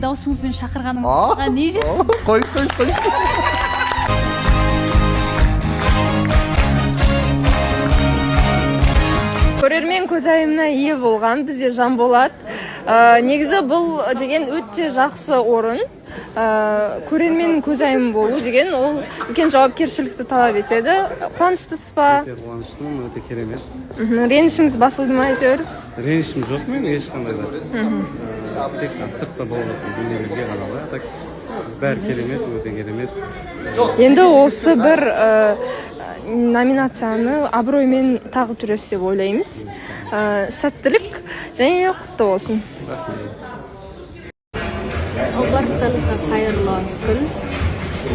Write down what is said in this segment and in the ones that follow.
даусыңызбен шақырғаныңызға не жетсін? Қойыңыз. Көрермен көзайымына ие болған бізде Жанболат. Негізі бұл деген өте жақсы орын. Көрермен көзайым болу деген ол үлкен жауапкершілікті талап етеді. Қуаныштысыз ба? Өте қуаныштымын, өте керемет. Ренішіңіз басылды ма әйтеуір? Ренішім жоқ мен ешқандай да. Тек сыртта болып жатқан дүниелерге ғана так бәрі керемет, өте керемет. Енді осы бір номинацияны абыроймен тағып жүресіз деп ойлаймыз. Сәттілік және құтты болсын. Барлықтарыңызға қайырлы күн.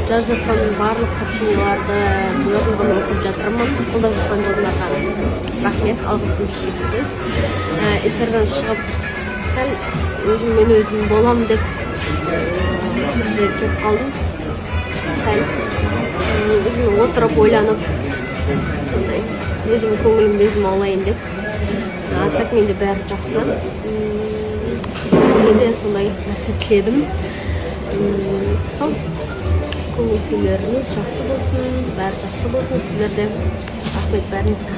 Жазып жатқан барлық сақшыларды бұйырғын оқып жатырмын. Қолдап жатқан жолдарға рахмет, алғысым шексіз. Эфирден шығып, сәл өзім болам деп келіп қалдым. Сәл өзім отырып ойланып, сондай өзім көңілім өзім алайын деп. Так менде бәрі жақсы. Менде сондай нәрсе тіледім. Сол көңіл күйлеріңіз жақсы болсын, бәрі жақсы болсын сіздерде. Рахмет бәріңізге.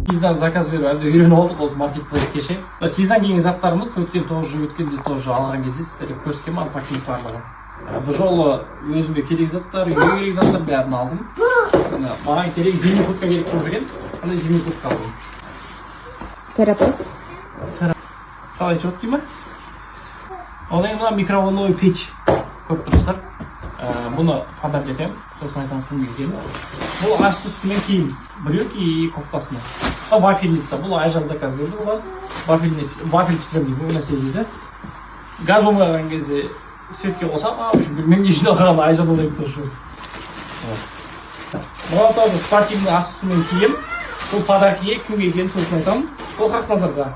Тиздан заказ беру әбді үйреніп алдық осы маркетплейс кеше. Тиздан келген заттарымыз өткен өткенде тоже алған кезде сіздерге көрсеткен алпакет барлығы. Бұл жолы өзіме керек заттар, үйге керек заттар бәрін алдым. Маған керек зимний куртка керек болып жүрген. Қандай зимний куртка алдым? Терапевт. Қалай четкий ма? Одан кейін микроволновый печь көріп тұрсыздар. Бұны подарок етемін. Сосын айтамын кімге екенін. Бұл асты үстімен киім. Брюки и кофтасымен. Вафельница. Бұл айжан заказ берді бұға. Вафель пісірем дейді. Бұл нәрсе дейді. Газ болмаған кезде светке қосам. Білмем не үшін алған айжан олай тұршы. Бұған тоже спортивный асты үстімен киім. Бұл подарок кімге екенін сосын айтамын. Бұл Хақназарға.